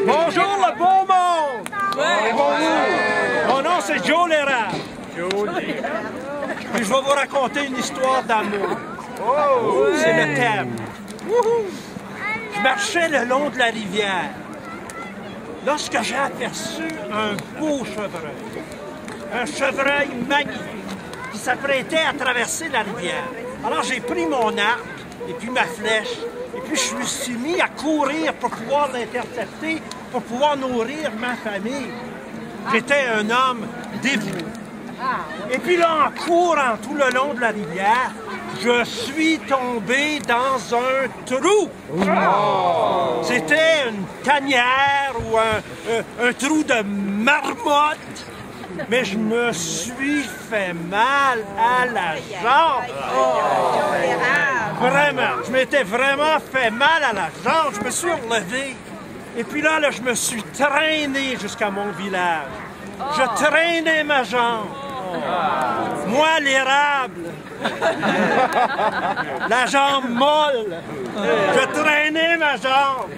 Bonjour le beau monde! Mon nom c'est Joe l'érable. Puis je vais vous raconter une histoire d'amour. C'est le thème. Je marchais le long de la rivière lorsque j'ai aperçu un beau chevreuil. Un chevreuil magnifique qui s'apprêtait à traverser la rivière. Alors j'ai pris mon arc et puis ma flèche et puis je me suis mis à courir pour pouvoir l'intercepter, pour pouvoir nourrir ma famille. J'étais un homme dévoué. Et puis là, en courant tout le long de la rivière, je suis tombé dans un trou. C'était une tanière ou un trou de marmotte. Mais je me suis fait mal à la jambe. Vraiment, je m'étais vraiment fait mal à la jambe. Je me suis relevé. Et puis là, je me suis traîné jusqu'à mon village. Je traînais ma jambe. Moi, l'érable. La jambe molle. Je traînais ma jambe.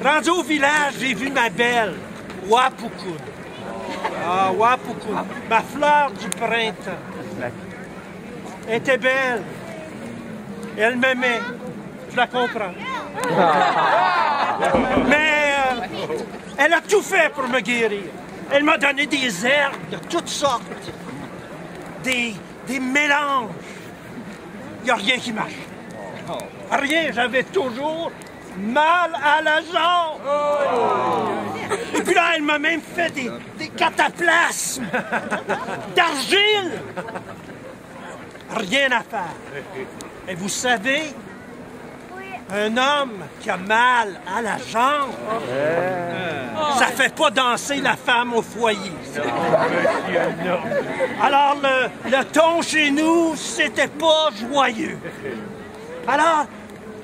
Rendu au village, j'ai vu ma belle, Wapukun. Ah, Wapukun, ma fleur du printemps. Elle était belle. Elle m'aimait. Je la comprends. Mais elle a tout fait pour me guérir. Elle m'a donné des herbes de toutes sortes. Des mélanges. Il n'y a rien qui marche. Rien, j'avais toujours mal à la jambe. Et puis là, elle m'a même fait des cataplasmes d'argile. Rien à faire. Et vous savez, un homme qui a mal à la jambe, ça fait pas danser la femme au foyer. Alors, le ton chez nous, c'était pas joyeux. Alors,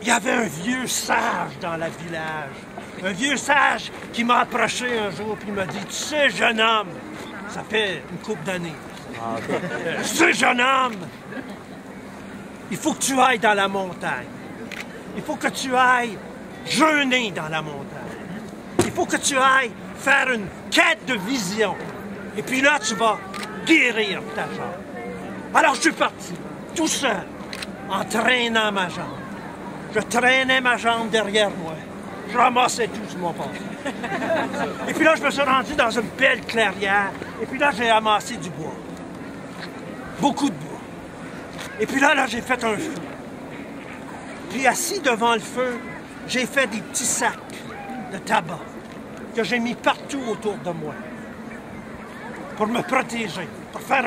il y avait un vieux sage dans le village. Un vieux sage qui m'a approché un jour et m'a dit, « Tu sais, jeune homme, ça fait une couple d'années. Tu sais, jeune homme, il faut que tu ailles dans la montagne. Il faut que tu ailles jeûner dans la montagne. Il faut que tu ailles faire une quête de vision. Et puis là, tu vas guérir ta jambe. » Alors, je suis parti, tout seul, en traînant ma jambe. Je traînais ma jambe derrière moi. Je ramassais tout sur mon passé. Et puis là, je me suis rendu dans une belle clairière. Et puis là, j'ai amassé du bois. Beaucoup de bois. Et puis là, j'ai fait un feu. Puis assis devant le feu, j'ai fait des petits sacs de tabac que j'ai mis partout autour de moi pour me protéger, pour faire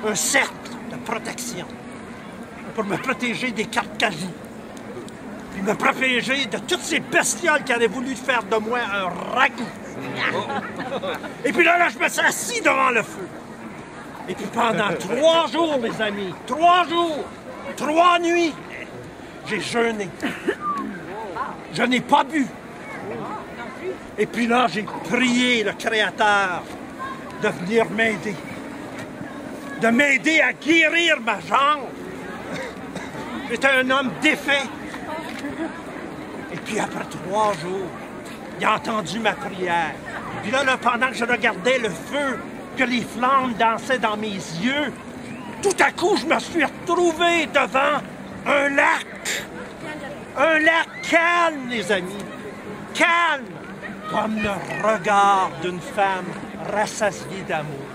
un cercle de protection, pour me protéger des carcajis, puis me protéger de toutes ces bestioles qui avaient voulu faire de moi un ragoût. Et puis là, je me suis assis devant le feu. Et puis pendant 3 jours, mes amis, 3 jours, 3 nuits, j'ai jeûné. Je n'ai pas bu. Et puis là, j'ai prié le Créateur de venir m'aider. De m'aider à guérir ma jambe. J'étais un homme défait. Et puis après 3 jours, il a entendu ma prière. Puis là, pendant que je regardais le feu, que les flammes dansaient dans mes yeux, tout à coup, je me suis retrouvé devant un lac. Un lac calme, les amis. Calme, comme le regard d'une femme rassasiée d'amour.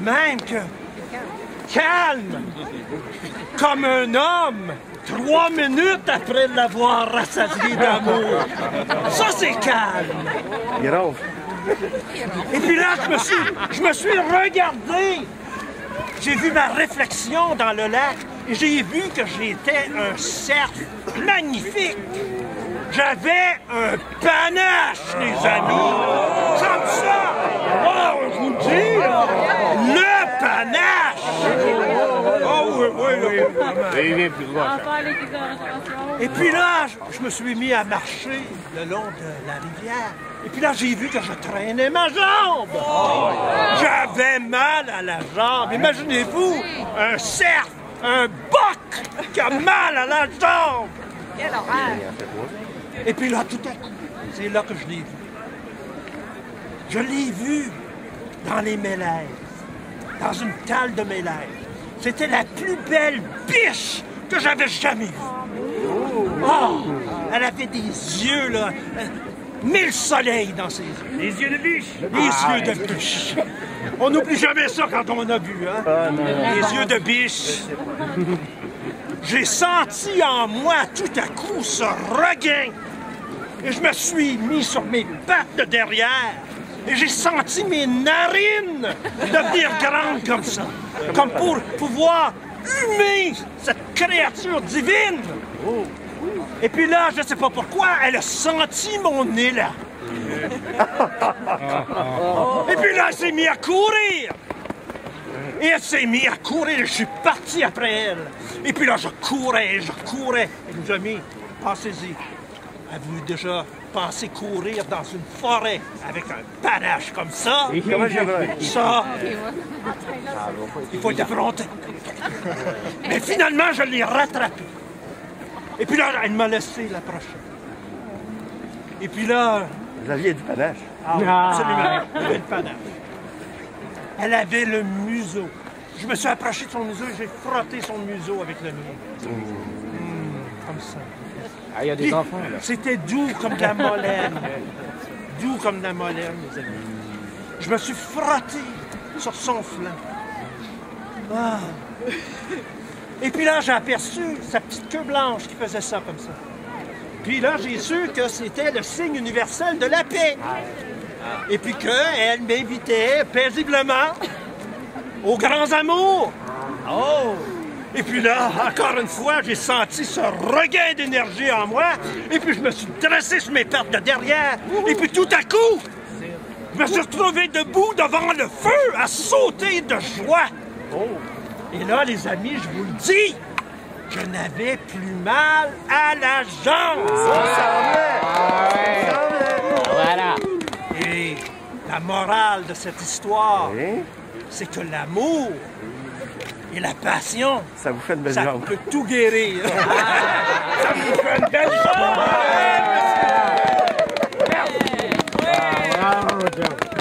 Même que calme, comme un homme, 3 minutes après l'avoir rassasié d'amour. Ça, c'est calme. Et puis là, je me suis regardé. J'ai vu ma réflexion dans le lac et j'ai vu que j'étais un cerf magnifique. J'avais un panache, les amis. Comme ça. Oh, je vous le dis, là. Le panache. Oh, oui. Et puis là, je me suis mis à marcher le long de la rivière. Et puis là, j'ai vu que je traînais ma jambe. J'avais mal à la jambe. Imaginez-vous, un cerf, un boc qui a mal à la jambe. Quelle horreur! Et puis là, tout à coup, c'est là que je l'ai vu. Je l'ai vu dans les mélèzes, dans une cale de mélèzes. C'était la plus belle biche que j'avais jamais vue. Oh! Elle avait des yeux, là, 1000 soleils dans ses yeux. Les yeux de biche. Les yeux de biche. On n'oublie jamais ça quand on a bu, hein? Les yeux de biche. J'ai senti en moi tout à coup ce regain. Et je me suis mis sur mes pattes de derrière. Et j'ai senti mes narines devenir grandes comme ça. Comme pour pouvoir humer cette créature divine. Et puis là, je ne sais pas pourquoi, elle a senti mon élan. Et puis là, elle s'est mise à courir. Et elle s'est mise à courir, et je suis parti après elle. Et puis là, je courais. Et mes amis, pensez-y. Avez-vous déjà pensé courir dans une forêt avec un panache comme ça? Ça, il faut être affronté. Mais finalement, je l'ai rattrapé. Et puis là, elle m'a laissé l'approcher. Et puis là... Vous aviez du panache. Ah oui, absolument. Elle avait le panache. Elle avait le museau. Je me suis approché de son museau et j'ai frotté son museau avec le mien. Comme ça. Ah, il y a des Puis, enfants, là. c'était doux comme de la molène. Doux comme de la molène, mes amis. Je me suis frotté sur son flanc. Ah. Et puis là, j'ai aperçu sa petite queue blanche qui faisait ça comme ça. Puis là, j'ai su que c'était le signe universel de la paix. Et puis qu'elle m'invitait paisiblement aux grands amours. Oh! Et puis là, encore une fois, j'ai senti ce regain d'énergie en moi. Et puis je me suis dressé sur mes pattes de derrière. Et puis tout à coup, je me suis retrouvé debout devant le feu à sauter de joie. Et là, les amis, je vous le dis, je n'avais plus mal à la jambe. Voilà. Et la morale de cette histoire, c'est que l'amour et la passion, Ça vous fait une belle ça jambe. peut tout guérir. Ça vous fait une belle jambe! Bravo, Joe.